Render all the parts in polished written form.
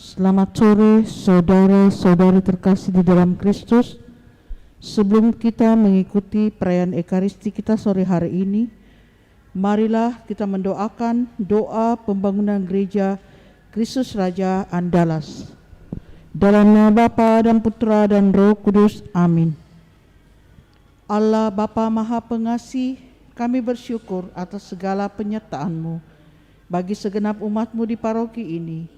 Selamat sore saudara-saudari terkasih di dalam Kristus. Sebelum kita mengikuti perayaan Ekaristi kita sore hari ini, marilah kita mendoakan doa pembangunan gereja Kristus Raja Andalas. Dalam nama Bapa dan Putra dan Roh Kudus. Amin. Allah Bapa Maha Pengasih, kami bersyukur atas segala penyertaan-Mu bagi segenap umat-Mu di paroki ini.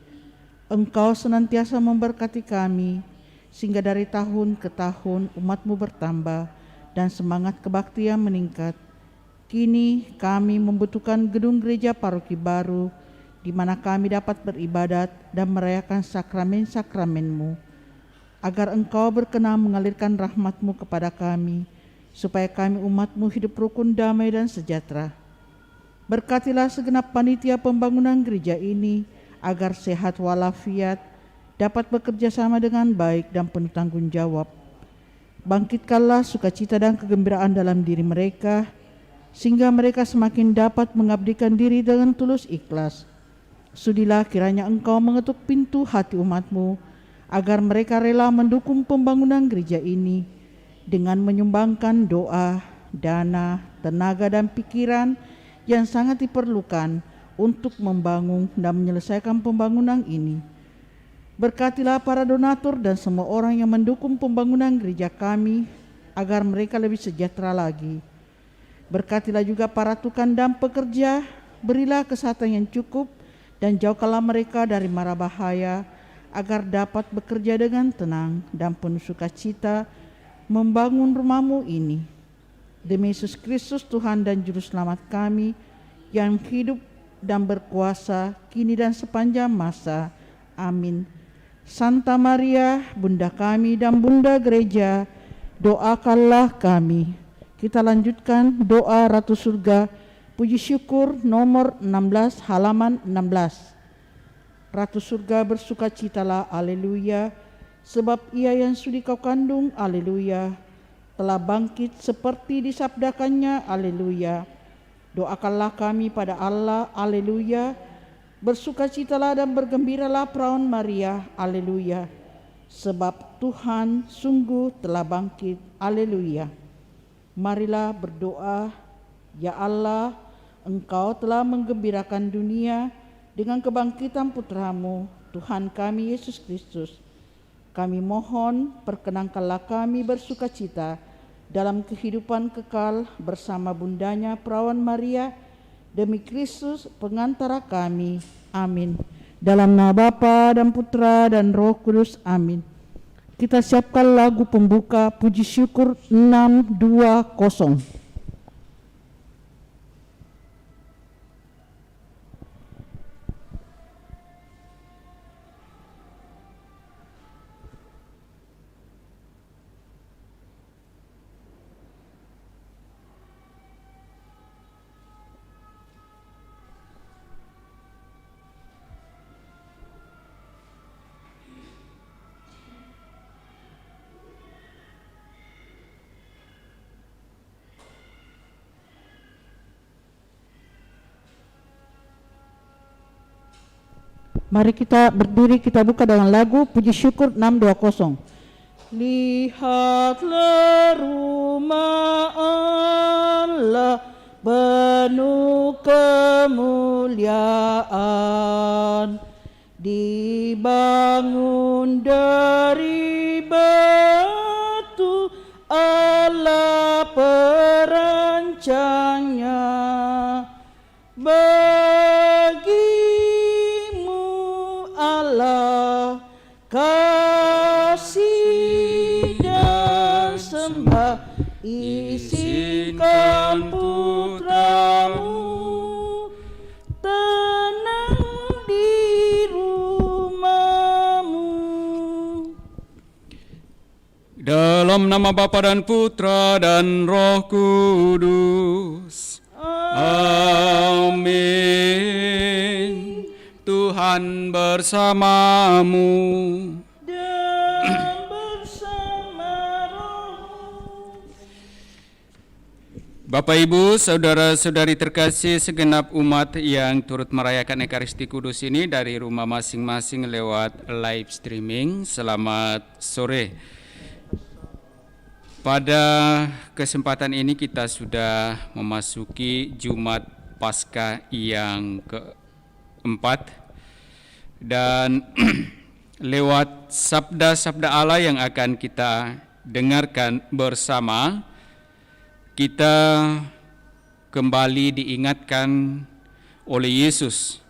Engkau senantiasa memberkati kami, sehingga dari tahun ke tahun umat-Mu bertambah dan semangat kebaktian meningkat. Kini kami membutuhkan gedung gereja paroki baru, di mana kami dapat beribadat dan merayakan sakramen-sakramen-Mu, agar Engkau berkenan mengalirkan rahmat-Mu kepada kami, supaya kami umat-Mu hidup rukun, damai, dan sejahtera. Berkatilah segenap panitia pembangunan gereja ini, agar sehat walafiat, dapat bekerja sama dengan baik dan penuh tanggung jawab. Bangkitkanlah sukacita dan kegembiraan dalam diri mereka, sehingga mereka semakin dapat mengabdikan diri dengan tulus ikhlas. Sudilah kiranya Engkau mengetuk pintu hati umat-Mu, agar mereka rela mendukung pembangunan gereja ini dengan menyumbangkan doa, dana, tenaga, dan pikiran yang sangat diperlukan untuk membangun dan menyelesaikan pembangunan ini. Berkatilah para donatur dan semua orang yang mendukung pembangunan gereja kami, agar mereka lebih sejahtera lagi. Berkatilah juga para tukang dan pekerja, berilah kesehatan yang cukup dan jauhkanlah mereka dari mara bahaya, agar dapat bekerja dengan tenang dan penuh sukacita membangun rumah-Mu ini. Demi Yesus Kristus Tuhan dan Juru Selamat kami, yang hidup dan berkuasa kini dan sepanjang masa. Amin. Santa Maria, Bunda kami dan Bunda Gereja, doakanlah kami. Kita lanjutkan doa Ratu Surga, puji syukur nomor 16, halaman 16. Ratu Surga bersukacitalah, aleluya, sebab Ia yang sudi Kau kandung, aleluya, telah bangkit seperti disabdakannya, aleluya. Doakanlah kami pada Allah, aleluya. Bersukacitalah dan bergembiralah perawan Maria, aleluya, sebab Tuhan sungguh telah bangkit, aleluya. Marilah berdoa. Ya Allah, Engkau telah menggembirakan dunia dengan kebangkitan Putra-Mu, Tuhan kami Yesus Kristus. Kami mohon, perkenankanlah kami bersukacita dalam kehidupan kekal bersama bundanya perawan Maria, demi Kristus pengantara kami. Amin. Dalam nama Bapa dan Putra dan Roh Kudus. Amin. Kita siapkan lagu pembuka puji syukur 620. Mari kita berdiri, kita buka dengan lagu puji syukur 620. Lihatlah rumah Allah penuh kemuliaan, dibangun dari batu, Allah perancangnya. Kasih dan sembah, izinkan Putra-Mu tenang di rumah-Mu. Dalam nama Bapa dan Putra dan Roh Kudus. Amin. Tuhan bersamamu dan bersama rohmu. Bapak, Ibu, saudara-saudari terkasih segenap umat yang turut merayakan Ekaristi Kudus ini dari rumah masing-masing lewat live streaming, selamat sore. Pada kesempatan ini kita sudah memasuki Jumat Paskah yang keempat, dan lewat sabda-sabda Allah yang akan kita dengarkan bersama, kita kembali diingatkan oleh Yesus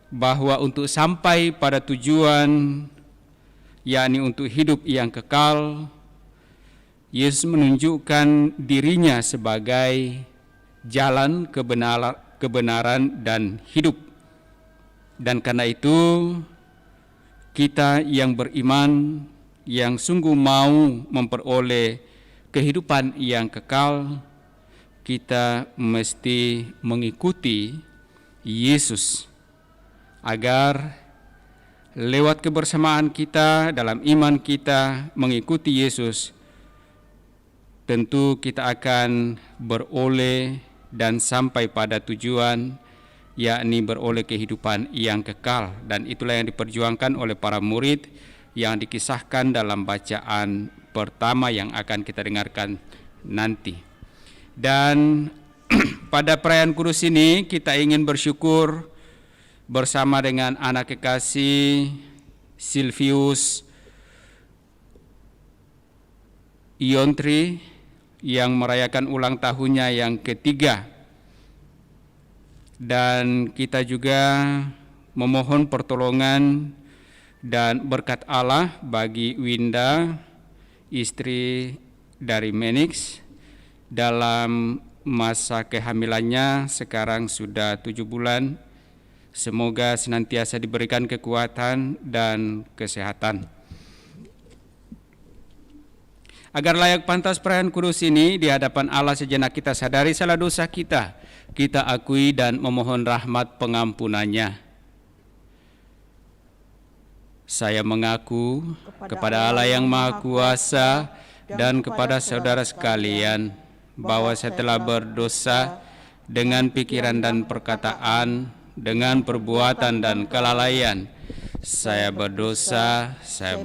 bahwa untuk sampai pada tujuan, yakni untuk hidup yang kekal, Yesus menunjukkan dirinya sebagai jalan kebenaran dan hidup. Dan karena itu, kita yang beriman, yang sungguh mau memperoleh kehidupan yang kekal, kita mesti mengikuti Yesus agar lewat kebersamaan kita dalam iman kita mengikuti Yesus, tentu kita akan beroleh dan sampai pada tujuan, yakni beroleh kehidupan yang kekal. Dan itulah yang diperjuangkan oleh para murid yang dikisahkan dalam bacaan pertama yang akan kita dengarkan nanti. Dan pada perayaan kudus ini kita ingin bersyukur bersama dengan anak kekasih Silvius Iontri yang merayakan ulang tahunnya yang ketiga. Dan kita juga memohon pertolongan dan berkat Allah bagi Winda, istri dari Menix, dalam masa kehamilannya sekarang sudah 7 bulan. Semoga senantiasa diberikan kekuatan dan kesehatan. Agar layak pantas perayaan kudus ini di hadapan Allah, sejenak kita sadari salah dosa kita, kita akui dan memohon rahmat pengampunannya. Saya mengaku kepada Allah yang Maha Kuasa dan kepada saudara sekalian bahwa saya telah berdosa dengan pikiran dan perkataan, dengan perbuatan dan kelalaian. Saya berdosa, saya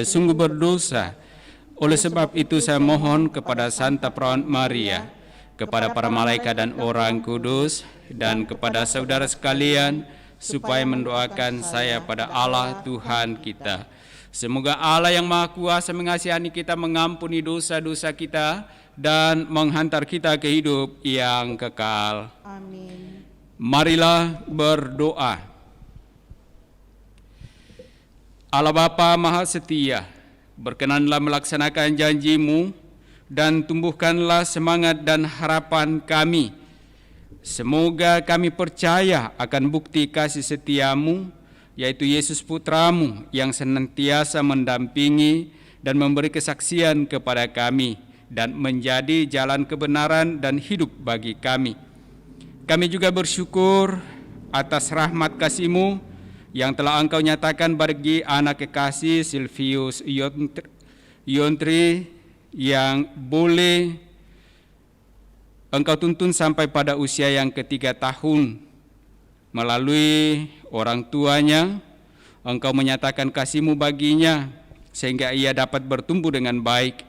sungguh berdosa. Oleh sebab itu saya mohon kepada Santa Perawan Maria, kepada para malaikat dan orang kudus, dan kepada saudara sekalian, supaya mendoakan saya pada Allah Tuhan kita. Semoga Allah yang Maha Kuasa mengasihani kita, mengampuni dosa-dosa kita, dan menghantar kita ke hidup yang kekal. Amin. Marilah berdoa. Allah Bapa Maha Setia, berkenanlah melaksanakan janji-Mu dan tumbuhkanlah semangat dan harapan kami. Semoga kami percaya akan bukti kasih setia-Mu, yaitu Yesus Putra-Mu yang senantiasa mendampingi dan memberi kesaksian kepada kami dan menjadi jalan kebenaran dan hidup bagi kami. Kami juga bersyukur atas rahmat kasih-Mu yang telah Engkau nyatakan bagi anak kekasih Silvius Iontri yang boleh Engkau tuntun sampai pada usia yang ke-3 tahun. Melalui orang tuanya, Engkau menyatakan kasih-Mu baginya, sehingga ia dapat bertumbuh dengan baik.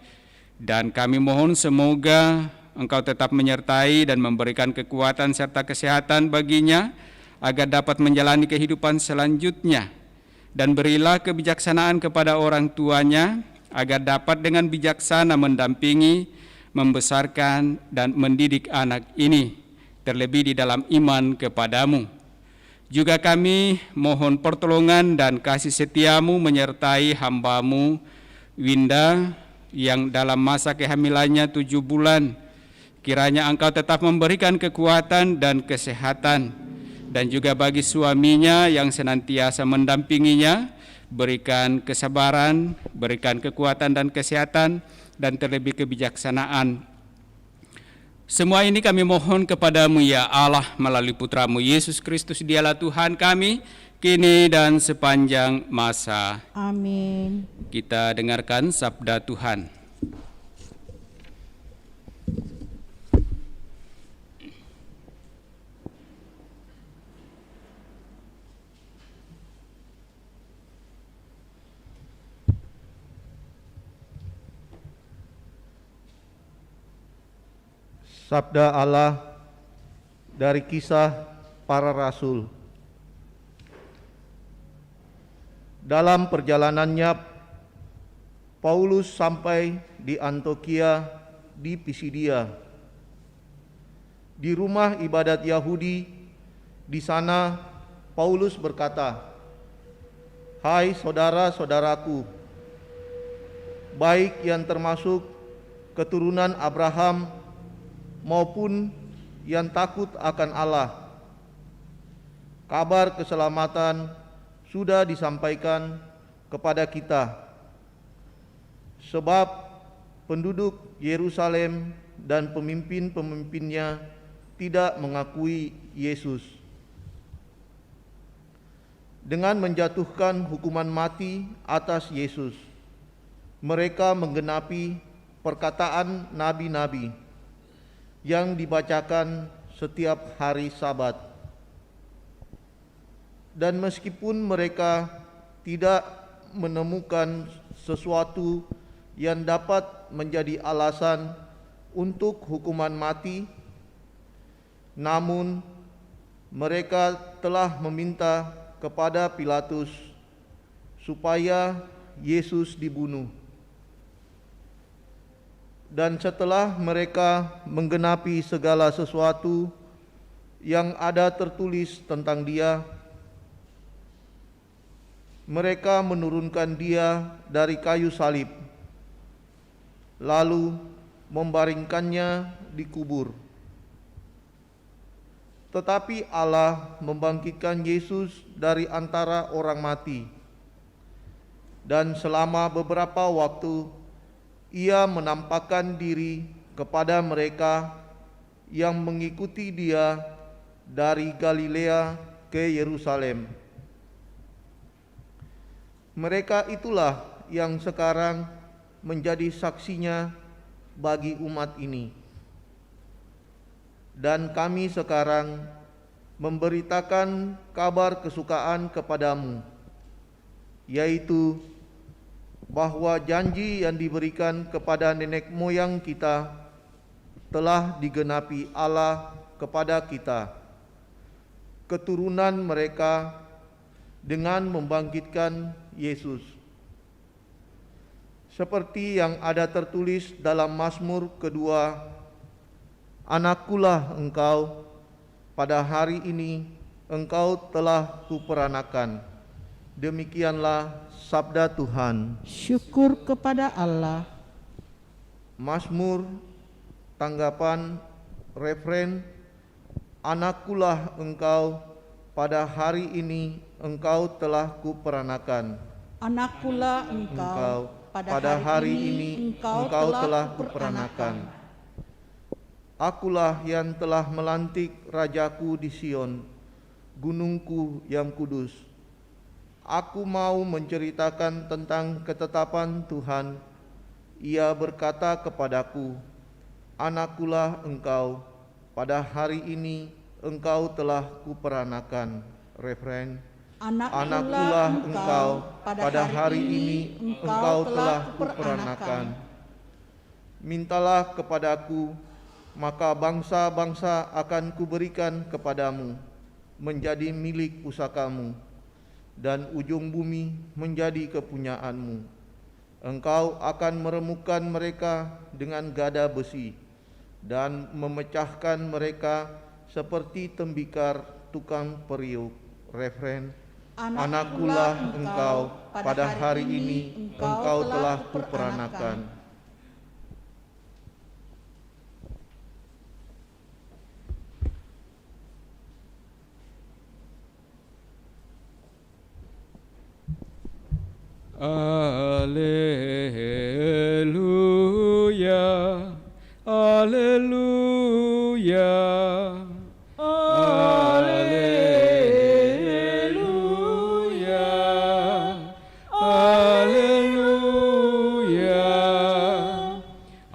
Dan kami mohon semoga Engkau tetap menyertai dan memberikan kekuatan serta kesehatan baginya, agar dapat menjalani kehidupan selanjutnya. Dan berilah kebijaksanaan kepada orang tuanya, agar dapat dengan bijaksana mendampingi, membesarkan dan mendidik anak ini, terlebih di dalam iman kepadamu. Juga kami mohon pertolongan dan kasih setia-Mu menyertai hamba-Mu Winda yang dalam masa kehamilannya 7 bulan. Kiranya Engkau tetap memberikan kekuatan dan kesehatan, dan juga bagi suaminya yang senantiasa mendampinginya, berikan kesabaran, berikan kekuatan dan kesehatan, dan terlebih kebijaksanaan. Semua ini kami mohon kepadamu ya Allah melalui Putra-Mu Yesus Kristus, Dialah Tuhan kami, kini dan sepanjang masa. Amin. Kita dengarkan sabda Tuhan. Sabda Allah dari Kisah Para Rasul. Dalam perjalanannya, Paulus sampai di Antiokhia di Pisidia. Di rumah ibadat Yahudi, di sana Paulus berkata, "Hai saudara-saudaraku, baik yang termasuk keturunan Abraham maupun yang takut akan Allah. Kabar keselamatan sudah disampaikan kepada kita, sebab penduduk Yerusalem dan pemimpin-pemimpinnya tidak mengakui Yesus. Dengan menjatuhkan hukuman mati atas Yesus, mereka menggenapi perkataan nabi-nabi yang dibacakan setiap hari Sabat. Dan meskipun mereka tidak menemukan sesuatu yang dapat menjadi alasan untuk hukuman mati, namun mereka telah meminta kepada Pilatus supaya Yesus dibunuh. Dan setelah mereka menggenapi segala sesuatu yang ada tertulis tentang Dia, mereka menurunkan Dia dari kayu salib, lalu membaringkannya di kubur. Tetapi Allah membangkitkan Yesus dari antara orang mati, dan selama beberapa waktu Ia menampakkan diri kepada mereka yang mengikuti Dia dari Galilea ke Yerusalem. Mereka itulah yang sekarang menjadi saksinya bagi umat ini. Dan kami sekarang memberitakan kabar kesukaan kepadamu, yaitu bahwa janji yang diberikan kepada nenek moyang kita telah digenapi Allah kepada kita, keturunan mereka, dengan membangkitkan Yesus. Seperti yang ada tertulis dalam Mazmur kedua, "Anakkulah engkau, pada hari ini engkau telah kuperanakan." Demikianlah sabda Tuhan. Syukur kepada Allah. Mazmur, tanggapan, refren, "Anakkulah engkau, pada hari ini engkau telah kuperanakan." Anakkulah engkau, pada hari ini engkau telah kuperanakan. Akulah yang telah melantik rajaku di Sion, gunungku yang kudus. Aku mau menceritakan tentang ketetapan Tuhan. Ia berkata kepadaku, "Anakkulah engkau, pada hari ini engkau telah kuperanakan." Refren, "Anakkulah engkau, pada hari ini engkau telah kuperanakan." Mintalah kepadaku, maka bangsa-bangsa akan kuberikan kepadamu, menjadi milik pusakamu, dan ujung bumi menjadi kepunyaanmu. Engkau akan meremukkan mereka dengan gada besi, dan memecahkan mereka seperti tembikar tukang periuk. Refren, "Anakkulah engkau, pada hari ini engkau telah kuperanakan." Alleluia, alleluia, alleluia, alleluia.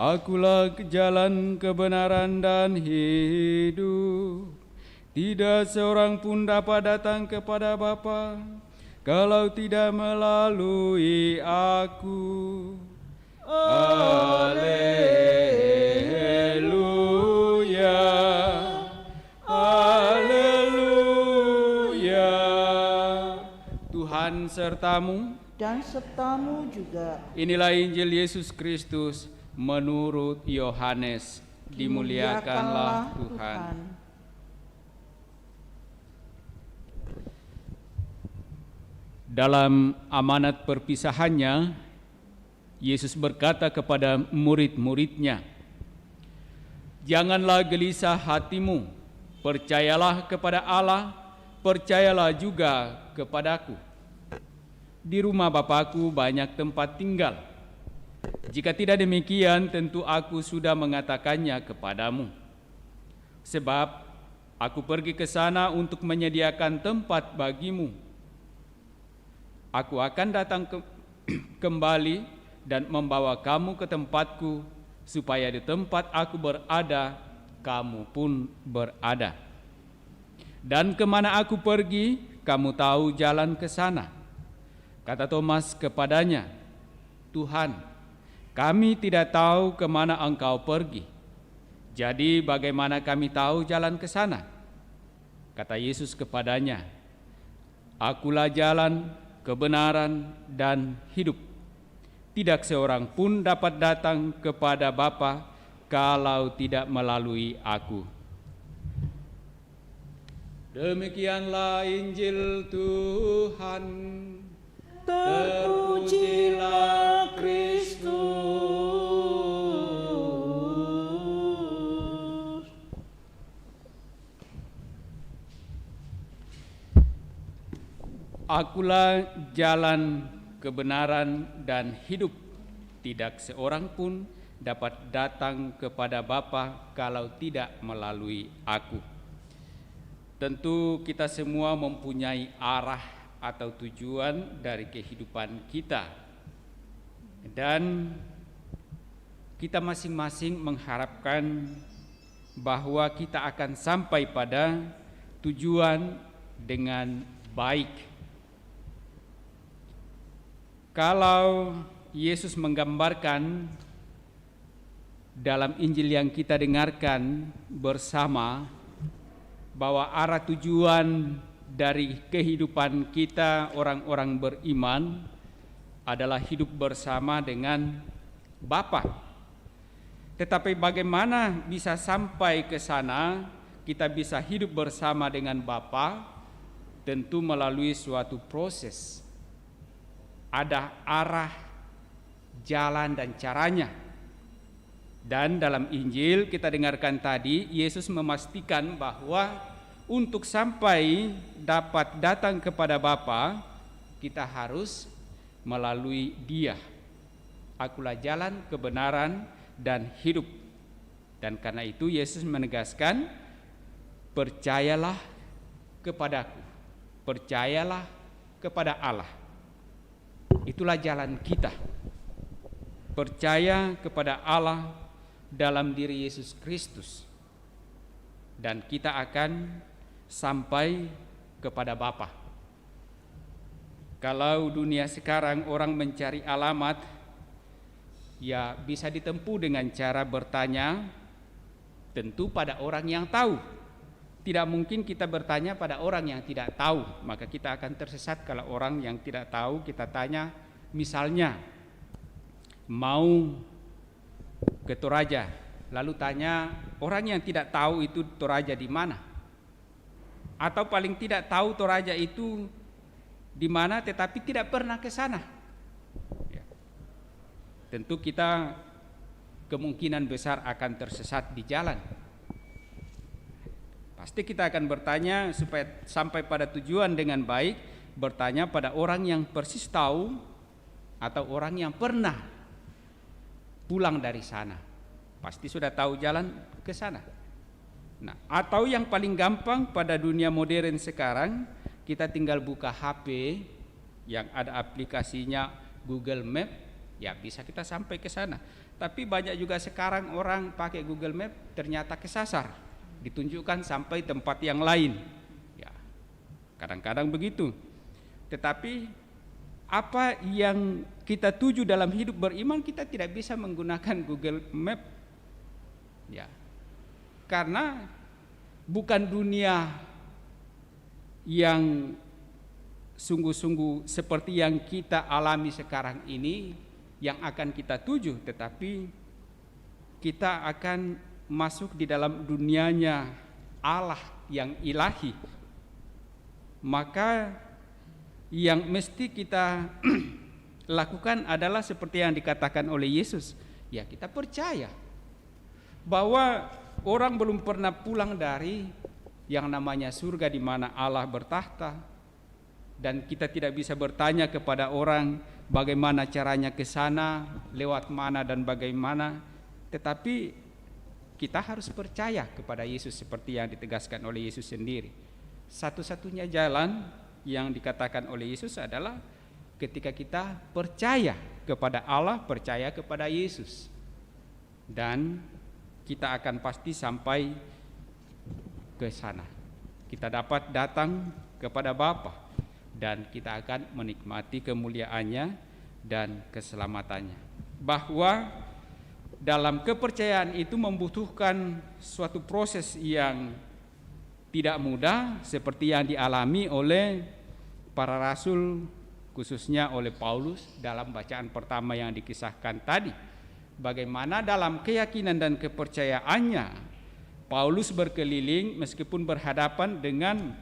Akulah jalan kebenaran dan hidup. Tidak seorang pun dapat datang kepada Bapa kalau tidak melalui aku. Alleluia. sertamu. dan sertamu juga. Inilah Injil Yesus Kristus menurut Yohanes. Dimuliakanlah Tuhan. Dalam amanat perpisahannya, Yesus berkata kepada murid-muridnya, "Janganlah gelisah hatimu, percayalah kepada Allah, percayalah juga kepadaku. Di rumah Bapakku banyak tempat tinggal. Jika tidak demikian, tentu aku sudah mengatakannya kepadamu. Sebab aku pergi ke sana untuk menyediakan tempat bagimu. Aku akan datang kembali dan membawa kamu ke tempatku, supaya di tempat aku berada, kamu pun berada. Dan kemana aku pergi, kamu tahu jalan ke sana." Kata Thomas kepadanya, "Tuhan, kami tidak tahu kemana Engkau pergi. Jadi bagaimana kami tahu jalan ke sana?" Kata Yesus kepadanya, "Akulah jalan, kebenaran, dan hidup. Tidak seorang pun dapat datang kepada Bapa kalau tidak melalui aku." Demikianlah Injil Tuhan. Terpujilah Kristus. Akulah jalan, kebenaran, dan hidup. Tidak seorang pun dapat datang kepada Bapa kalau tidak melalui aku. Tentu kita semua mempunyai arah atau tujuan dari kehidupan kita. Dan kita masing-masing mengharapkan bahwa kita akan sampai pada tujuan dengan baik. Kalau Yesus menggambarkan dalam Injil yang kita dengarkan bersama bahwa arah tujuan dari kehidupan kita orang-orang beriman adalah hidup bersama dengan Bapa. Tetapi bagaimana bisa sampai ke sana, kita bisa hidup bersama dengan Bapa? Tentu melalui suatu proses. Ada arah, jalan, dan caranya. Dan dalam Injil kita dengarkan tadi, Yesus memastikan bahwa untuk sampai dapat datang kepada Bapa, kita harus melalui Dia. Akulah jalan, kebenaran, dan hidup. Dan karena itu Yesus menegaskan, percayalah kepadaku, percayalah kepada Allah. Itulah jalan kita. Percaya kepada Allah dalam diri Yesus Kristus, dan kita akan sampai kepada Bapa. Kalau dunia sekarang orang mencari alamat, ya bisa ditempuh dengan cara bertanya, tentu pada orang yang tahu. Tidak mungkin kita bertanya pada orang yang tidak tahu, maka kita akan tersesat kalau orang yang tidak tahu kita tanya. Misalnya mau ke Toraja, lalu tanya orang yang tidak tahu itu Toraja di mana, atau paling tidak tahu Toraja itu di mana tetapi tidak pernah ke sana. Ya. Tentu kita kemungkinan besar akan tersesat di jalan. Pasti kita akan bertanya supaya sampai pada tujuan dengan baik, bertanya pada orang yang persis tahu atau orang yang pernah pulang dari sana. Pasti sudah tahu jalan ke sana. Nah, atau yang paling gampang pada dunia modern sekarang, kita tinggal buka HP yang ada aplikasinya Google Map, ya bisa kita sampai ke sana. Tapi banyak juga sekarang orang pakai Google Map ternyata kesasar, ditunjukkan sampai tempat yang lain. Ya, kadang-kadang begitu. Tetapi apa yang kita tuju dalam hidup beriman, kita tidak bisa menggunakan Google Map. Ya. Karena bukan dunia yang sungguh-sungguh seperti yang kita alami sekarang ini yang akan kita tuju, tetapi kita akan masuk di dalam dunianya Allah yang ilahi. Maka yang mesti kita lakukan adalah seperti yang dikatakan oleh Yesus. Ya, kita percaya bahwa orang belum pernah pulang dari yang namanya surga di mana Allah bertahta, dan kita tidak bisa bertanya kepada orang bagaimana caranya ke sana, lewat mana dan bagaimana, tetapi kita harus percaya kepada Yesus seperti yang ditegaskan oleh Yesus sendiri. Satu-satunya jalan yang dikatakan oleh Yesus adalah ketika kita percaya kepada Allah, percaya kepada Yesus, dan kita akan pasti sampai ke sana. Kita dapat datang kepada Bapa dan kita akan menikmati kemuliaannya dan keselamatannya. Bahwa dalam kepercayaan itu membutuhkan suatu proses yang tidak mudah seperti yang dialami oleh para rasul, khususnya oleh Paulus dalam bacaan pertama yang dikisahkan tadi. Bagaimana dalam keyakinan dan kepercayaannya Paulus berkeliling meskipun berhadapan dengan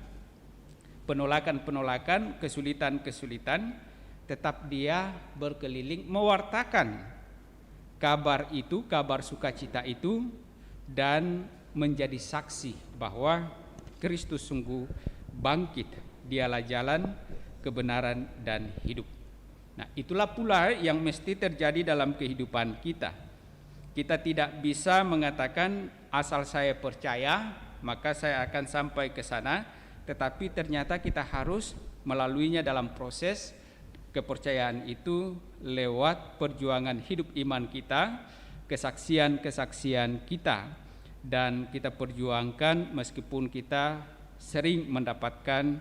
penolakan-penolakan, kesulitan-kesulitan, tetap dia berkeliling mewartakan kabar itu, kabar sukacita itu, dan menjadi saksi bahwa Kristus sungguh bangkit. Dialah jalan, kebenaran, dan hidup. Nah, itulah pula yang mesti terjadi dalam kehidupan kita. Kita tidak bisa mengatakan asal saya percaya maka saya akan sampai ke sana, tetapi ternyata kita harus melaluinya dalam proses kepercayaan itu lewat perjuangan hidup iman kita, kesaksian-kesaksian kita, dan kita perjuangkan meskipun kita sering mendapatkan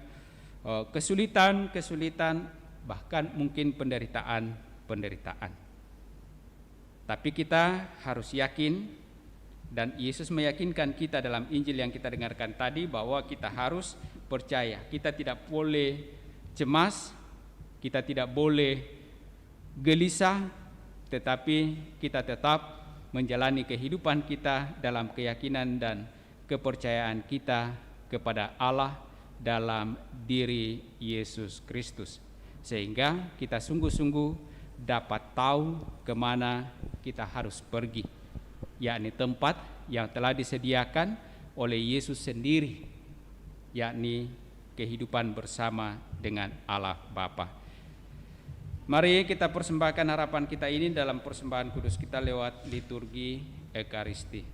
kesulitan-kesulitan, bahkan mungkin penderitaan. Tapi kita harus yakin, dan Yesus meyakinkan kita dalam Injil yang kita dengarkan tadi, bahwa kita harus percaya. Kita tidak boleh cemas, kita tidak boleh gelisah, tetapi kita tetap menjalani kehidupan kita dalam keyakinan dan kepercayaan kita kepada Allah dalam diri Yesus Kristus, sehingga kita sungguh-sungguh dapat tahu kemana kita harus pergi, yakni tempat yang telah disediakan oleh Yesus sendiri, yakni kehidupan bersama dengan Allah Bapa. Mari kita persembahkan harapan kita ini dalam persembahan kudus kita lewat liturgi Ekaristi.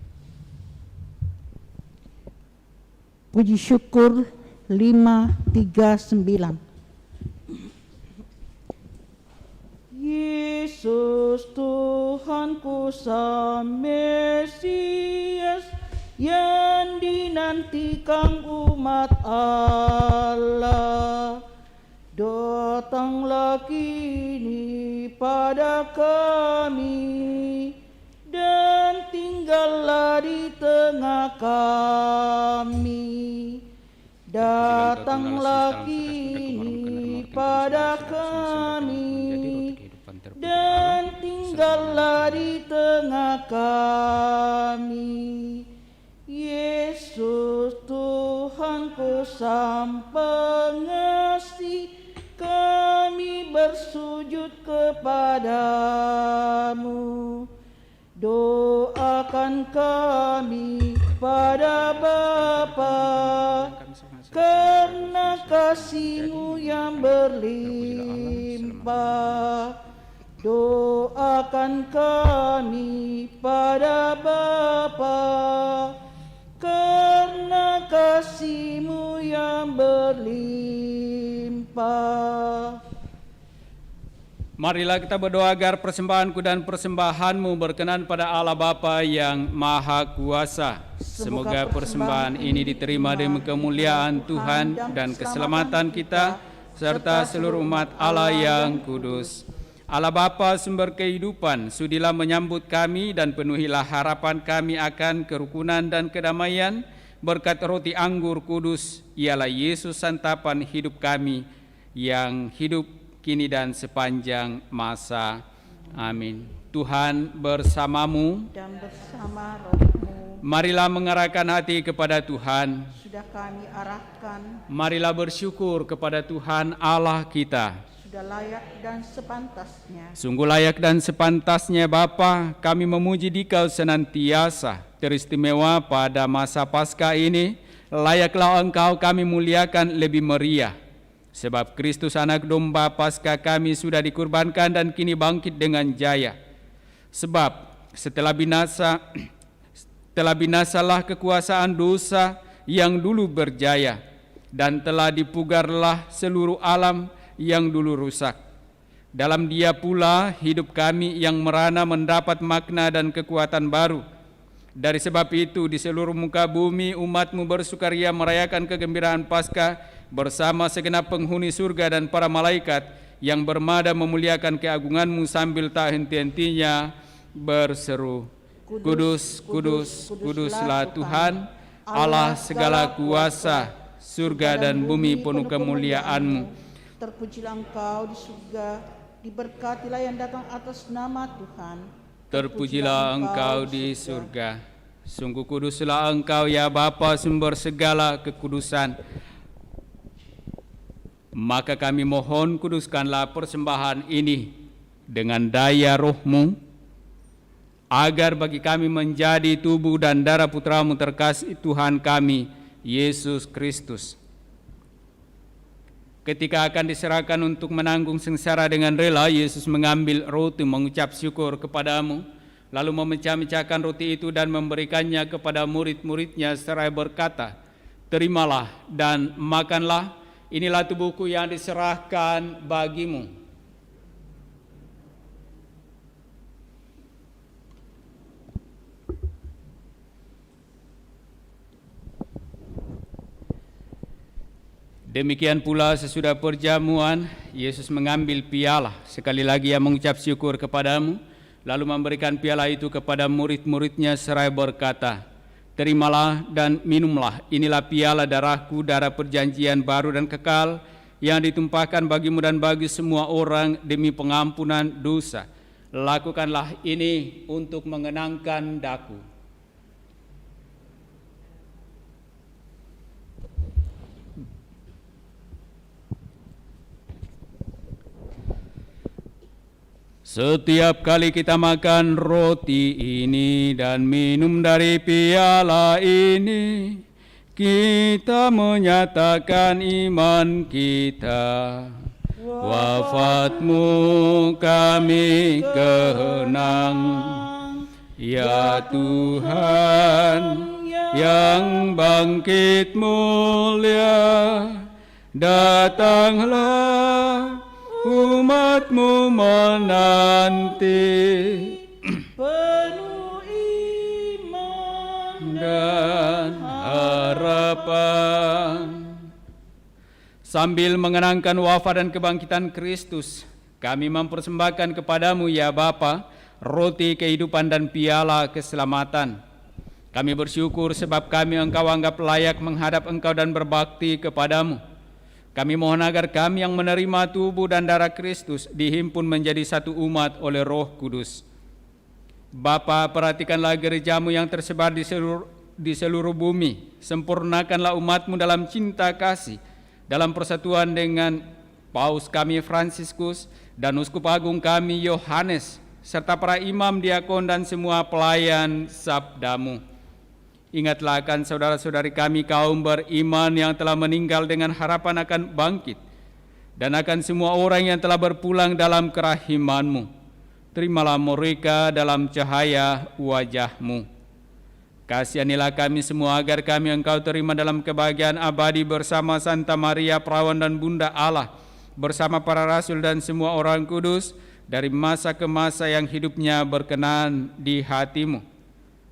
Puji syukur 539. Yesus Tuhanku Sang Mesias yang dinantikan umat Allah, datanglah kini pada kami dan tinggallah di tengah kami. Datanglah kini pada kami dan tinggallah di tengah kami. Yesus Tuhanku Sang Pengasih, kami bersujud kepadamu. Doakan kami pada Bapa, karena kasih-Mu yang berlimpah. Doakan kami pada Bapa, karena kasih-Mu yang berlimpah. Marilah kita berdoa agar persembahanku dan persembahanmu berkenan pada Allah Bapa yang Maha Kuasa. Semoga persembahan ini diterima demi kemuliaan Tuhan dan keselamatan kita, serta seluruh umat Allah yang kudus. Allah Bapa sumber kehidupan, sudilah menyambut kami dan penuhilah harapan kami akan kerukunan dan kedamaian berkat roti anggur kudus, ialah Yesus santapan hidup kami, yang hidup kini dan sepanjang masa. Amin. Tuhan bersamamu. Dan bersama rohmu. Marilah mengarahkan hati kepada Tuhan. Sudah kami arahkan. Marilah bersyukur kepada Tuhan Allah kita. Sudah layak dan sepantasnya. Sungguh layak dan sepantasnya Bapa, kami memuji Dikau senantiasa. Teristimewa pada masa Paskah ini, layaklah Engkau kami muliakan lebih meriah. Sebab Kristus anak domba Paskah kami sudah dikurbankan dan kini bangkit dengan jaya. Sebab setelah binasalah kekuasaan dosa yang dulu berjaya, dan telah dipugarlah seluruh alam yang dulu rusak. Dalam Dia pula hidup kami yang merana mendapat makna dan kekuatan baru. Dari sebab itu di seluruh muka bumi umat-Mu bersukaria merayakan kegembiraan Paskah bersama segenap penghuni surga dan para malaikat yang bermada memuliakan keagungan-Mu sambil tak henti-hentinya berseru, Kudus, kudus, kuduslah Tuhan, Allah segala kuasa, surga dan bumi penuh kemuliaan-Mu. Terpujilah Engkau di surga, diberkatilah yang datang atas nama Tuhan. Terpujilah Engkau di surga. Sungguh kuduslah Engkau ya Bapa, sumber segala kekudusan. Maka kami mohon kuduskanlah persembahan ini dengan daya roh-Mu, agar bagi kami menjadi tubuh dan darah Putra-Mu terkasih Tuhan kami, Yesus Kristus. Ketika akan diserahkan untuk menanggung sengsara dengan rela, Yesus mengambil roti, mengucap syukur kepada-Mu, lalu memecah-mecahkan roti itu dan memberikannya kepada murid-murid-Nya seraya berkata, Terimalah dan makanlah, inilah tubuhku yang diserahkan bagimu. Demikian pula sesudah perjamuan, Yesus mengambil piala. Sekali lagi Ia mengucap syukur kepada-Mu, lalu memberikan piala itu kepada murid-murid-Nya seraya berkata, Terimalah dan minumlah, inilah piala darah-Ku, darah perjanjian baru dan kekal, yang ditumpahkan bagimu dan bagi semua orang demi pengampunan dosa. Lakukanlah ini untuk mengenangkan Daku. Setiap kali kita makan roti ini dan minum dari piala ini, kita menyatakan iman kita. Wafat-Mu kami kenang, ya Tuhan yang bangkit mulia, datanglah umat-Mu menanti, Penuh iman dan harapan. Sambil mengenangkan wafat dan kebangkitan Kristus, kami mempersembahkan kepada-Mu ya Bapa, roti kehidupan dan piala keselamatan. Kami bersyukur sebab kami Engkau anggap layak menghadap Engkau dan berbakti kepada-Mu. Kami mohon agar kami yang menerima tubuh dan darah Kristus dihimpun menjadi satu umat oleh Roh Kudus. Bapa, perhatikanlah gereja-Mu yang tersebar di seluruh bumi. Sempurnakanlah umat-Mu dalam cinta kasih, dalam persatuan dengan Paus kami Fransiskus dan Uskup Agung kami Yohanes, serta para imam, diakon dan semua pelayan sabda-Mu. Ingatlah akan saudara-saudari kami kaum beriman yang telah meninggal dengan harapan akan bangkit, dan akan semua orang yang telah berpulang dalam kerahiman-Mu. Terimalah mereka dalam cahaya wajah-Mu. Kasihanilah kami semua agar kami Engkau terima dalam kebahagiaan abadi bersama Santa Maria Perawan dan Bunda Allah, bersama para rasul dan semua orang kudus, dari masa ke masa yang hidupnya berkenan di hati-Mu.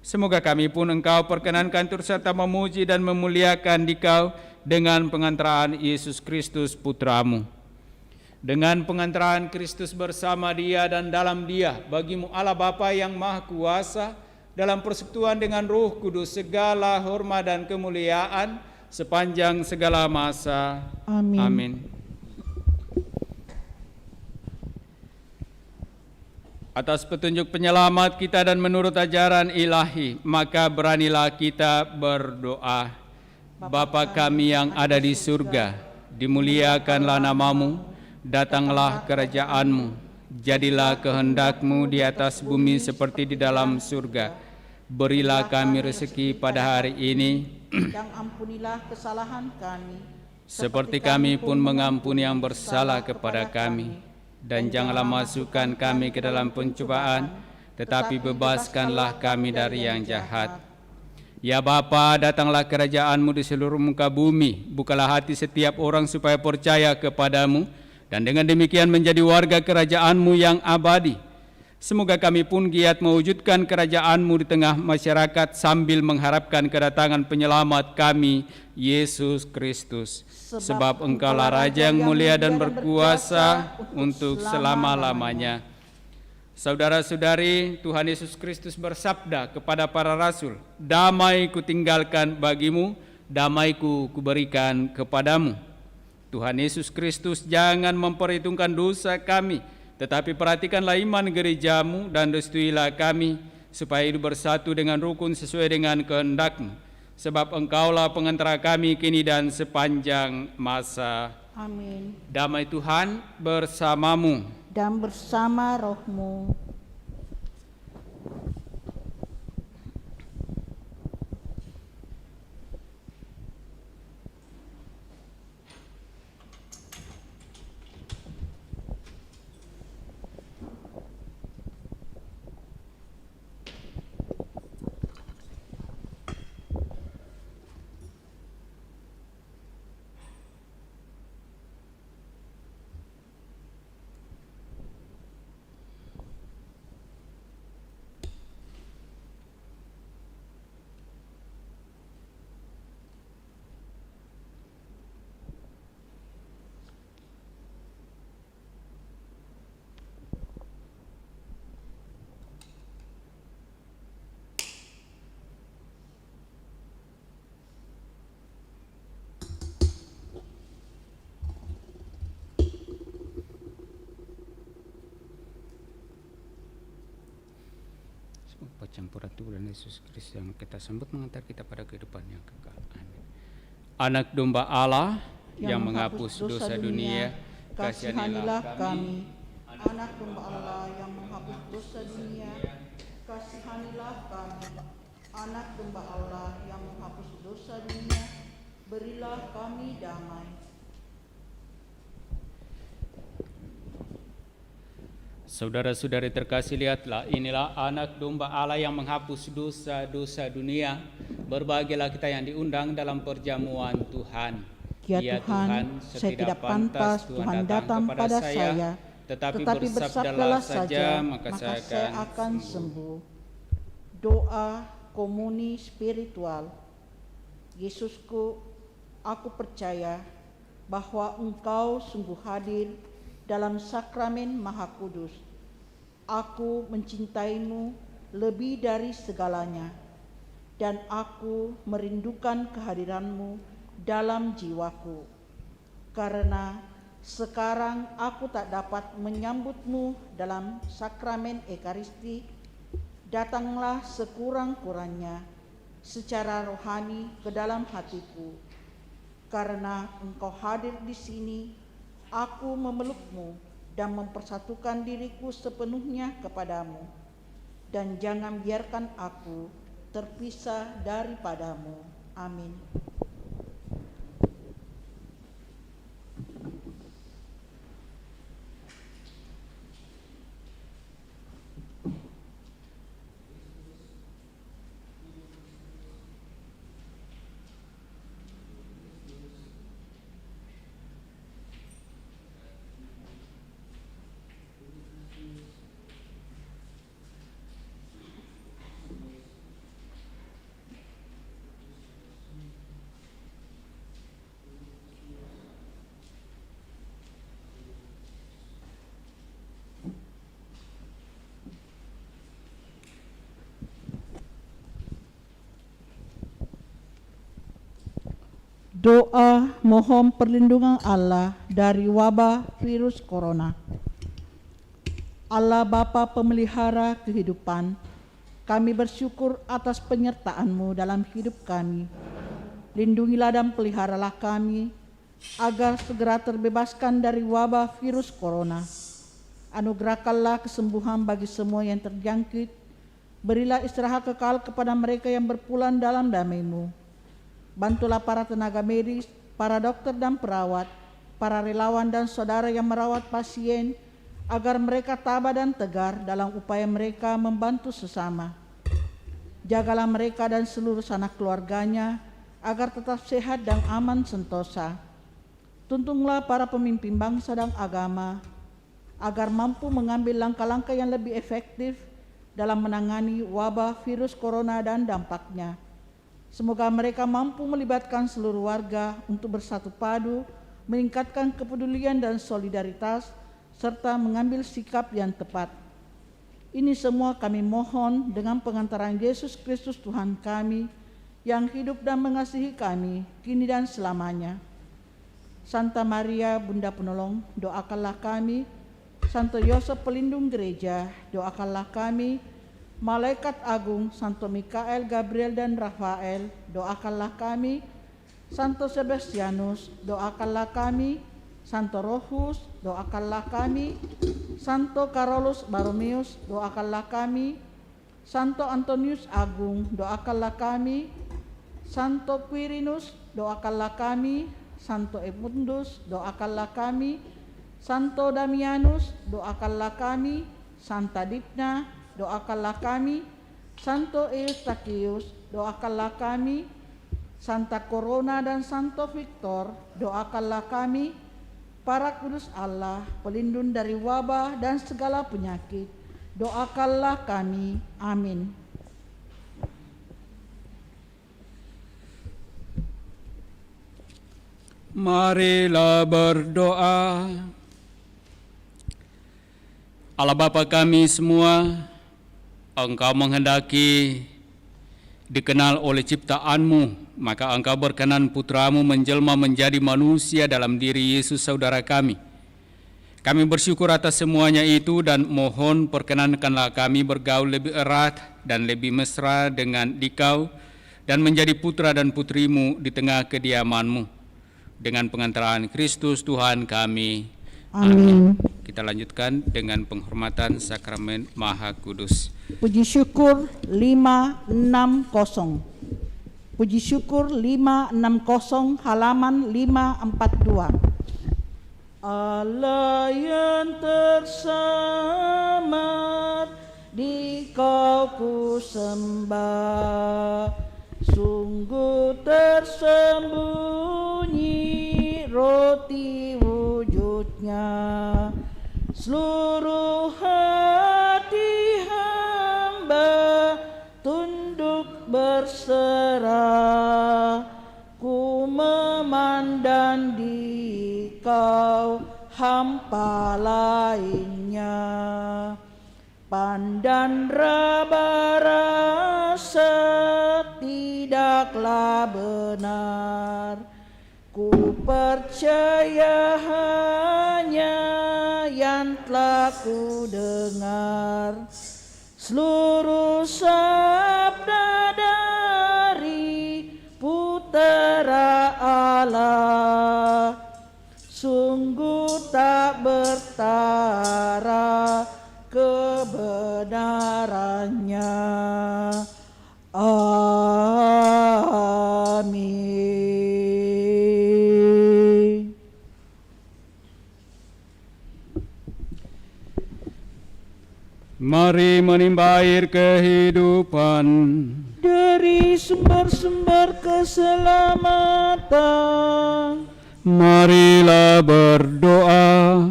Semoga kami pun Engkau perkenankan turut serta memuji dan memuliakan Dikau dengan pengantaraan Yesus Kristus Putra-Mu. Dengan pengantaraan Kristus bersama Dia dan dalam Dia, bagi-Mu Allah Bapa yang Maha Kuasa, dalam persekutuan dengan Roh Kudus, segala hormat dan kemuliaan sepanjang segala masa. Amin. Amin. Atas petunjuk penyelamat kita dan menurut ajaran ilahi, maka beranilah kita berdoa. Bapa kami yang ada di surga, dimuliakanlah namamu, datanglah kerajaanmu, jadilah kehendak-Mu di atas bumi seperti di dalam surga. Berilah kami rezeki pada hari ini, dan ampunilah kesalahan kami, seperti kami pun mengampuni yang bersalah kepada kami. Dan janganlah masukkan kami ke dalam pencobaan, tetapi bebaskanlah kami dari yang jahat. Ya Bapa, datanglah kerajaan-Mu di seluruh muka bumi, bukalah hati setiap orang supaya percaya kepadamu, dan dengan demikian menjadi warga kerajaan-Mu yang abadi. Semoga kami pun giat mewujudkan kerajaan-Mu di tengah masyarakat sambil mengharapkan kedatangan penyelamat kami, Yesus Kristus. Sebab Engkaulah Raja yang mulia dan berkuasa untuk selama-lamanya. Saudara-saudari, Tuhan Yesus Kristus bersabda kepada para rasul, "Damai kutinggalkan bagimu, damaiku kuberikan kepadamu." Tuhan Yesus Kristus jangan memperhitungkan dosa kami, tetapi perhatikanlah iman gereja-Mu dan restuilah kami, supaya hidup bersatu dengan rukun sesuai dengan kehendak-Mu. Sebab Engkaulah pengantara kami kini dan sepanjang masa. Amin. Damai Tuhan bersamamu. Dan bersama rohmu. Percampuran tubuh dan Yesus Kristus yang kita sambut mengantar kita pada kehidupan yang kekal. Amin. Anak domba Allah yang menghapus dosa dunia, kasihanilah kami. Anak domba Allah yang menghapus dosa dunia, kasihanilah kami. Anak domba Allah yang menghapus dosa dunia, berilah kami damai. Saudara-saudari terkasih, lihatlah, inilah anak domba Allah yang menghapus dosa-dosa dunia. Berbahagialah kita yang diundang dalam perjamuan Tuhan. Ya Tuhan, saya tidak pantas Tuhan datang pada saya, tetapi bersabdalah saja, maka saya akan sembuh. Doa komuni spiritual. Yesusku, aku percaya bahwa Engkau sungguh hadir dalam sakramen Maha Kudus. Aku mencintaimu lebih dari segalanya, dan aku merindukan kehadiranmu dalam jiwaku. Karena sekarang aku tak dapat menyambutmu dalam sakramen Ekaristi, datanglah sekurang-kurangnya secara rohani ke dalam hatiku. Karena Engkau hadir di sini, aku memelukmu dan mempersatukan diriku sepenuhnya kepadamu. Dan jangan biarkan aku terpisah daripadamu. Amin. Doa mohon perlindungan Allah dari wabah virus corona. Allah Bapa pemelihara kehidupan, kami bersyukur atas penyertaan-Mu dalam hidup kami. Lindungilah dan peliharalah kami, agar segera terbebaskan dari wabah virus corona. Anugerahkanlah kesembuhan bagi semua yang terjangkit. Berilah istirahat kekal kepada mereka yang berpulang dalam damai-Mu. Bantulah para tenaga medis, para dokter dan perawat, para relawan dan saudara yang merawat pasien, agar mereka tabah dan tegar dalam upaya mereka membantu sesama. Jagalah mereka dan seluruh sanak keluarganya, agar tetap sehat dan aman sentosa. Tuntunlah para pemimpin bangsa dan agama, agar mampu mengambil langkah-langkah yang lebih efektif dalam menangani wabah virus corona dan dampaknya. Semoga mereka mampu melibatkan seluruh warga untuk bersatu padu, meningkatkan kepedulian dan solidaritas, serta mengambil sikap yang tepat. Ini semua kami mohon dengan pengantaran Yesus Kristus Tuhan kami, yang hidup dan mengasihi kami, kini dan selamanya. Santa Maria, Bunda Penolong, doakanlah kami. Santo Yosef pelindung gereja, doakanlah kami. Malaikat agung Santo Mikael, Gabriel dan Rafael, doakanlah kami. Santo Sebastianus, doakanlah kami. Santo Rohus, doakanlah kami. Santo Carolus Baromeus, doakanlah kami. Santo Antonius Agung, doakanlah kami. Santo Quirinus, doakanlah kami. Santo Edmundus, doakanlah kami. Santo Damianus, doakanlah kami. Santa Dipna, doakanlah kami. Santo Eustachius, doakanlah kami. Santa Corona dan Santo Victor, doakanlah kami. Para kudus Allah, pelindung dari wabah dan segala penyakit, doakanlah kami. Amin. Marilah berdoa. Allah Bapa kami semua, Engkau menghendaki dikenal oleh ciptaan-Mu, maka Engkau berkenan Putra-Mu menjelma menjadi manusia dalam diri Yesus saudara kami. Kami bersyukur atas semuanya itu dan mohon perkenankanlah kami bergaul lebih erat dan lebih mesra dengan Dikau dan menjadi putra dan putri-Mu di tengah kediaman-Mu. Dengan pengantaran Kristus Tuhan kami. Amin. Kita lanjutkan dengan penghormatan sakramen Maha Kudus. Puji syukur 560. Puji syukur 560 halaman 542. Allah yang tersamar, Dikau ku sembah, sungguh tersembunyi roti wujudnya. Seluruh hati hamba tunduk berserah, ku memandang Dikau hampa lainnya. Pandan raba rasa tidaklah benar, ku percaya hanya yang telah ku dengar. Seluruh sabda dari Putera Allah sungguh tak bertara kebenarannya. Amin. Mari menimba air kehidupan Dari sumber-sumber keselamatan, marilah berdoa.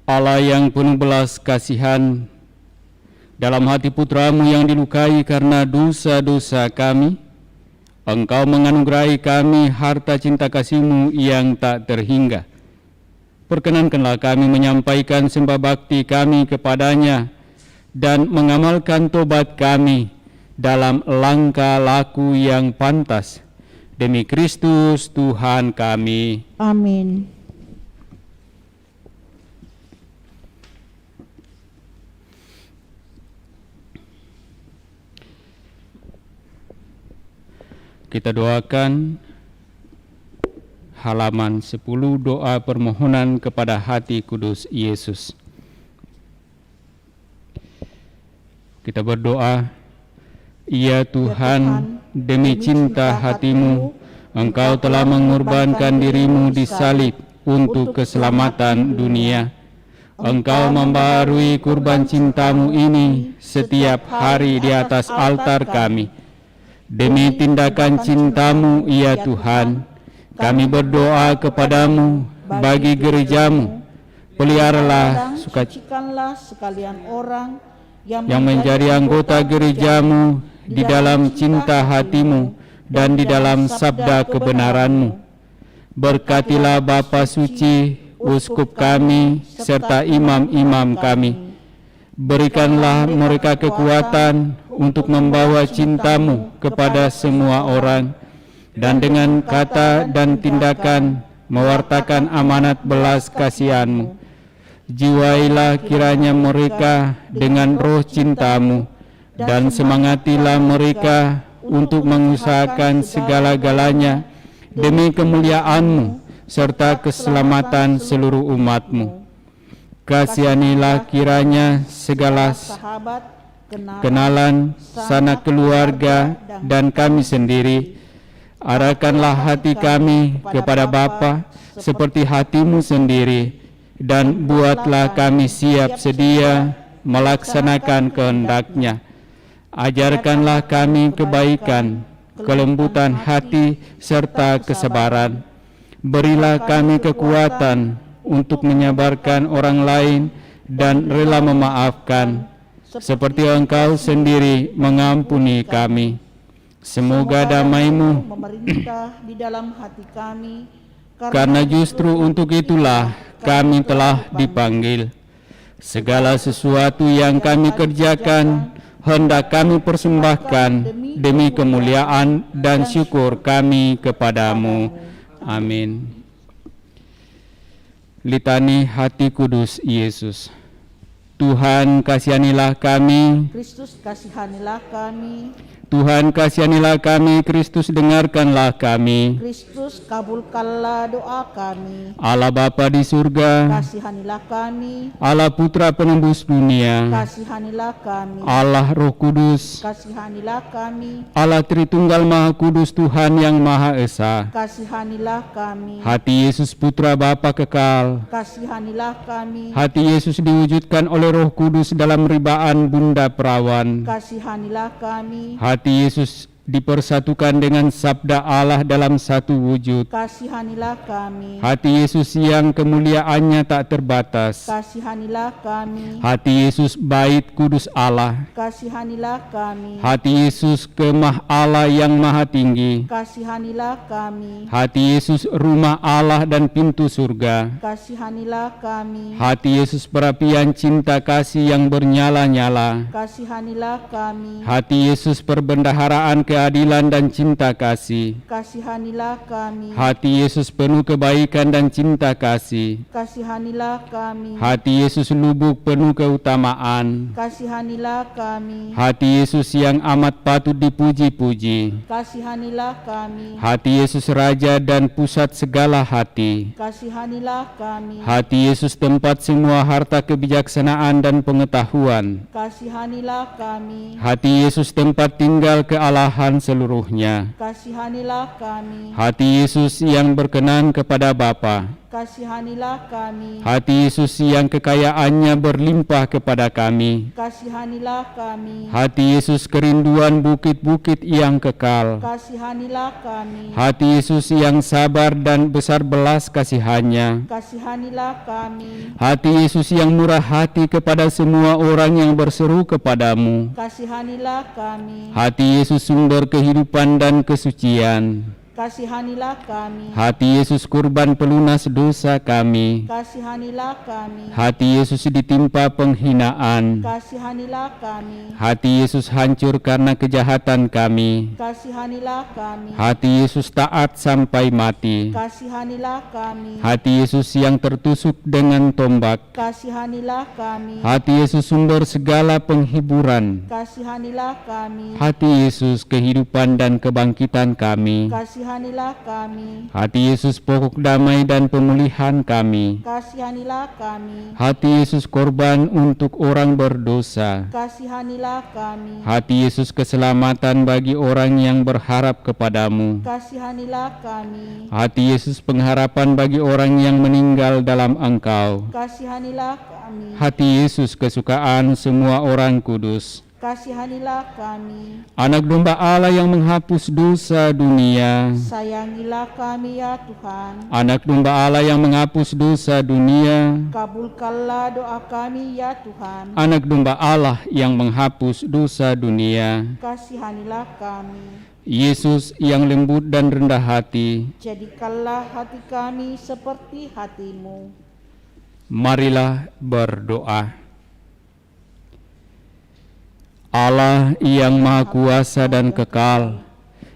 Allah yang penuh belas kasihan, dalam hati Putra-Mu yang dilukai karena dosa-dosa kami, Engkau menganugerahi kami harta cinta kasih-Mu yang tak terhingga. Perkenankanlah kami menyampaikan sembah bakti kami kepadanya dan mengamalkan tobat kami dalam langkah laku yang pantas. Demi Kristus Tuhan kami. Amin. Kita doakan halaman 10, doa permohonan kepada hati kudus Yesus. Kita berdoa, ya Tuhan, demi cinta hatimu, Engkau telah mengorbankan dirimu di salib untuk keselamatan dunia. Engkau membarui kurban cintamu ini setiap hari di atas altar kami. Demi tindakan cintamu, ya Tuhan, kami berdoa kepadamu bagi gerejamu. Peliharalah, sucikanlah sekalian orang yang menjadi anggota gerejamu di dalam cinta hatimu dan di dalam sabda kebenaranmu. Berkatilah Bapa Suci, uskup kami, serta imam-imam kami. Berikanlah mereka kekuatan untuk membawa cintamu kepada semua orang, dan dengan kata dan tindakan mewartakan amanat belas kasihan-Mu. Jiwailah kiranya mereka dengan roh cintamu, dan semangatilah mereka untuk mengusahakan segala-galanya demi kemuliaan-Mu serta keselamatan seluruh umat-Mu. Kasihanilah kiranya segala kenalan, sanak keluarga, dan kami sendiri. Arahkanlah hati kami kepada Bapa seperti hati-Mu sendiri, dan buatlah kami siap sedia melaksanakan kehendak-Nya. Ajarkanlah kami kebaikan, kelembutan hati, serta kesabaran. Berilah kami kekuatan untuk menyabarkan orang lain dan rela memaafkan, seperti Engkau sendiri mengampuni kami. Semoga damai-Mu memerintah di dalam hati kami, karena justru untuk itulah kami telah dipanggil. Segala sesuatu yang kami kerjakan hendak kami persembahkan demi kemuliaan dan syukur kami kepadamu. Amin. Litani Hati Kudus Yesus. Tuhan, kasihanilah kami. Kristus, kasihanilah kami. Tuhan, kasihanilah kami. Kristus, dengarkanlah kami. Kristus, kabulkanlah doa kami. Allah Bapa di surga, kasihanilah kami. Allah Putra penembus dunia, kasihanilah kami. Allah Roh Kudus, kasihanilah kami. Allah Tritunggal Maha Kudus, Tuhan yang Maha Esa, kasihanilah kami. Hati Yesus Putra Bapa kekal, kasihanilah kami. hati Yesus diwujudkan oleh Roh Kudus dalam ribaan Bunda Perawan, kasihanilah kami. hati Yesus dipersatukan dengan sabda Allah dalam satu wujud. Kasihanilah kami. Hati Yesus yang kemuliaannya tak terbatas. Kasihanilah kami. Hati Yesus bait kudus Allah. Kasihanilah kami. Hati Yesus kemah Allah yang maha tinggi. Kasihanilah kami. Hati Yesus rumah Allah dan pintu surga. Kasihanilah kami. Hati Yesus perapian cinta kasih yang bernyala-nyala. Kasihanilah kami. Hati Yesus perbendaharaan keadilan dan cinta kasih. Kasihanilah kami. Hati Yesus penuh kebaikan dan cinta kasih. Kasihanilah kami. Hati Yesus lubuk penuh keutamaan. Kasihanilah kami. Hati Yesus yang amat patut dipuji-puji. Kasihanilah kami. Hati Yesus Raja dan pusat segala hati. Kasihanilah kami. Hati Yesus tempat semua harta kebijaksanaan dan pengetahuan. Kasihanilah kami. Hati Yesus tempat tinggal kealahan seluruhnya. Kasihanilah kami. Hati Yesus yang berkenan kepada Bapa. Kasihanilah kami. Hati Yesus yang kekayaannya berlimpah kepada kami. Kasihanilah kami. Hati Yesus kerinduan bukit-bukit yang kekal. Kasihanilah kami. Hati Yesus yang sabar dan besar belas kasihannya. Kasihanilah kami. Hati Yesus yang murah hati kepada semua orang yang berseru kepadamu. Kasihanilah kami. Hati Yesus sumber kehidupan dan kesucian. Kasihanilah kami. Hati Yesus kurban pelunas dosa kami. Kasihanilah kami. Hati Yesus ditimpa penghinaan. Kasihanilah kami. Hati Yesus hancur karena kejahatan kami. Kasihanilah kami. Hati Yesus taat sampai mati. Kasihanilah kami. Hati Yesus yang tertusuk dengan tombak. Kasihanilah kami. Hati Yesus sumber segala penghiburan. Kasihanilah kami. Hati Yesus kehidupan dan kebangkitan kami. Kasihanilah kami. Hati Yesus pokok damai dan pemulihan kami. Kasihanilah kami. Hati Yesus korban untuk orang berdosa. Kasihanilah kami. Hati Yesus keselamatan bagi orang yang berharap kepadamu. Kasihanilah kami. Hati Yesus pengharapan bagi orang yang meninggal dalam Engkau. Kasihanilah kami. Hati Yesus kesukaan semua orang kudus. Kasihanilah kami. Anak domba Allah yang menghapus dosa dunia. Sayangilah kami ya Tuhan. Anak domba Allah yang menghapus dosa dunia. Kabulkanlah doa kami ya Tuhan. Anak domba Allah yang menghapus dosa dunia. Kasihanilah kami. Yesus yang lembut dan rendah hati. Jadikanlah hati kami seperti hati-Mu. Marilah berdoa. Allah yang Maha Kuasa dan Kekal,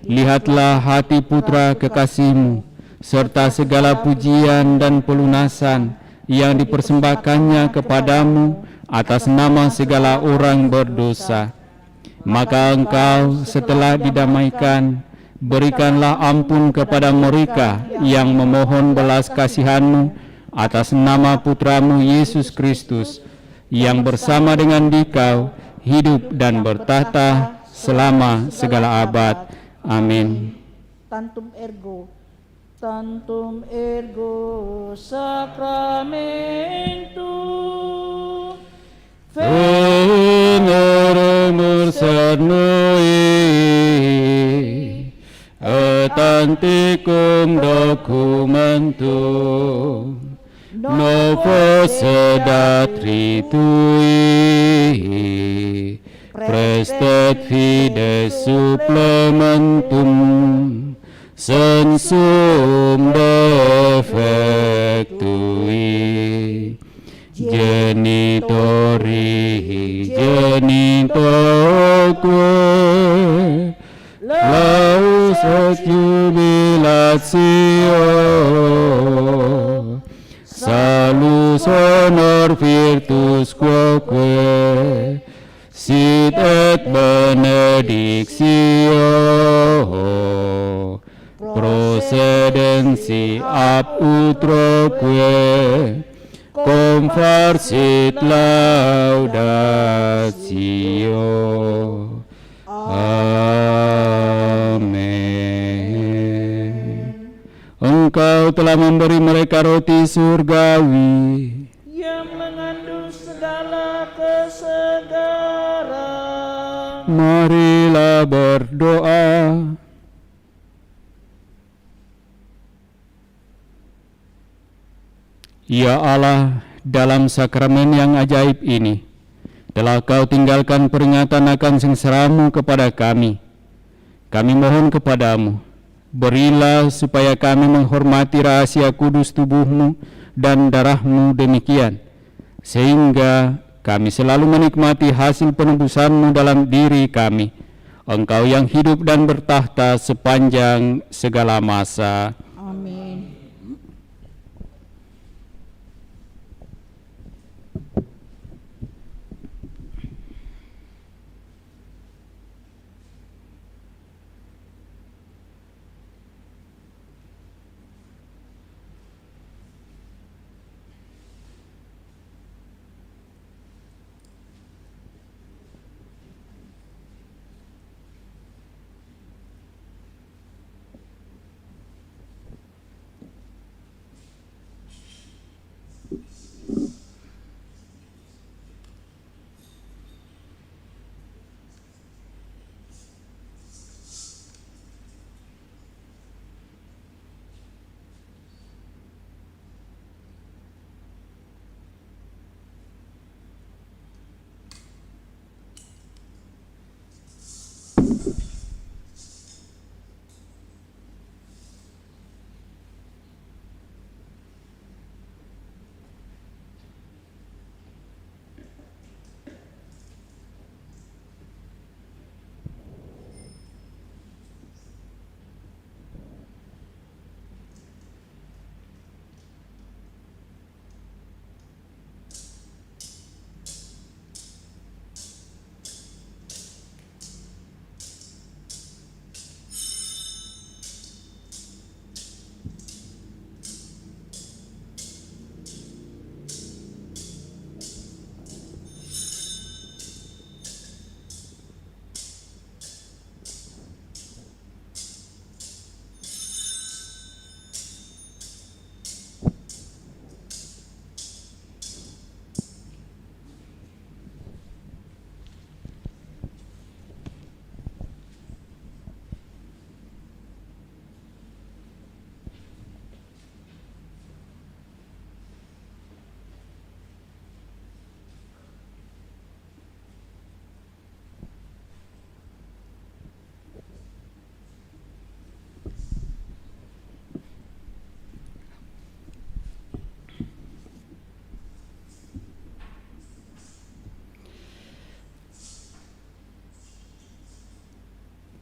lihatlah hati putra kekasih-Mu, serta segala pujian dan pelunasan yang dipersembahkannya kepadamu atas nama segala orang berdosa. Maka Engkau setelah didamaikan, berikanlah ampun kepada mereka yang memohon belas kasihan-Mu atas nama Putramu Yesus Kristus, yang bersama dengan Dikau hidup dan bertahta selama segala abad. Amin. Tantum ergo sacramentum Veneremur Sanui et antiquum documentum novo sedat ritui prestet fides supplementum sensum defectui genitoque laus et jubilatio salus honor virtus quoque sit et benedictio procedensi ab utroque confarsit laudatio. Amin. Engkau telah memberi mereka roti surgawi yang mengandung segala kesegaran. Marilah berdoa. Ya Allah, dalam sakramen yang ajaib ini, telah Kau tinggalkan peringatan akan sengsara-Mu kepada kami. Kami mohon kepadamu, berilah supaya kami menghormati rahasia kudus tubuh-Mu dan darah-Mu demikian, sehingga kami selalu menikmati hasil penebusan-Mu dalam diri kami. Engkau yang hidup dan bertahta sepanjang segala masa. Amin.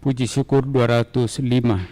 Puji syukur 205.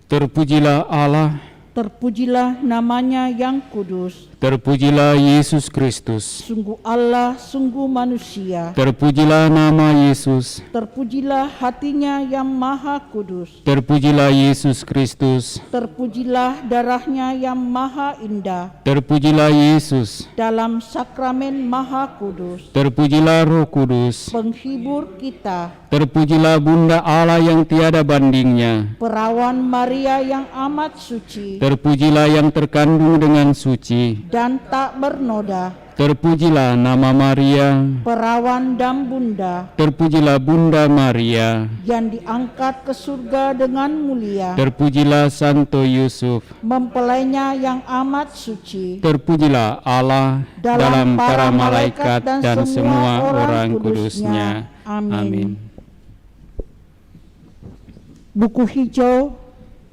Terpujilah Allah, terpujilah namanya yang kudus. terpujilah Yesus Kristus, Sungguh Allah, sungguh manusia. terpujilah nama Yesus, Terpujilah hatinya yang maha kudus. terpujilah Yesus Kristus, Terpujilah darahnya yang maha indah. terpujilah Yesus, Dalam sakramen maha kudus, terpujilah Roh Kudus, penghibur kita. terpujilah Bunda Allah yang tiada bandingnya, Perawan Maria yang amat suci terpujilah yang terkandung dengan suci, dan tak bernoda. terpujilah nama Maria, Perawan dan bunda terpujilah Bunda Maria, yang diangkat ke surga dengan mulia. terpujilah Santo Yusuf, Mempelainya yang amat suci. terpujilah Allah dalam para malaikat dan semua orang kudusnya. Amin. Buku hijau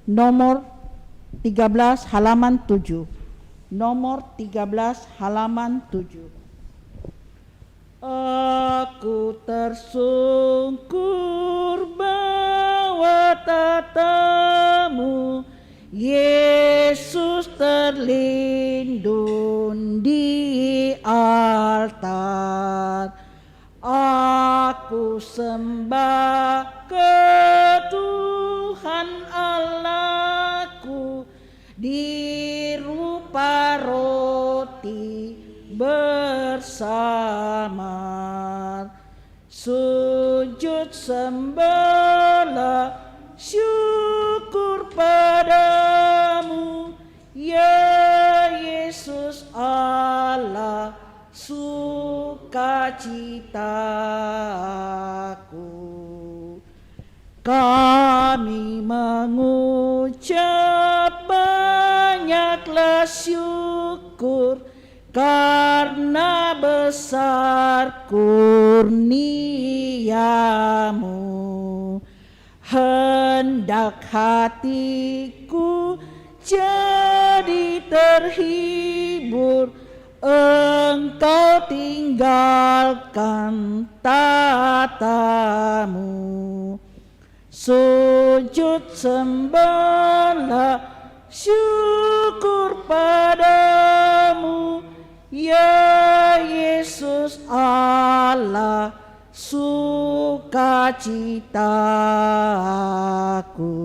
nomor 13 halaman 7. Nomor 13 halaman 7. Aku tersungkur bahwa tatamu, Yesus terlindung di altar. Aku sembah ke Tuhan Allahku di rupa roti bersama, sujud sembah syukur padamu, ya Yesus Allah, sukacitaku. Kami mengucap banyaklah syukur karena besar kurniamu. Hendak hatiku jadi terhibur, Engkau tinggalkan tatamu. Sujud sembahlah syukur padamu, ya Yesus Allah, sukacitaku.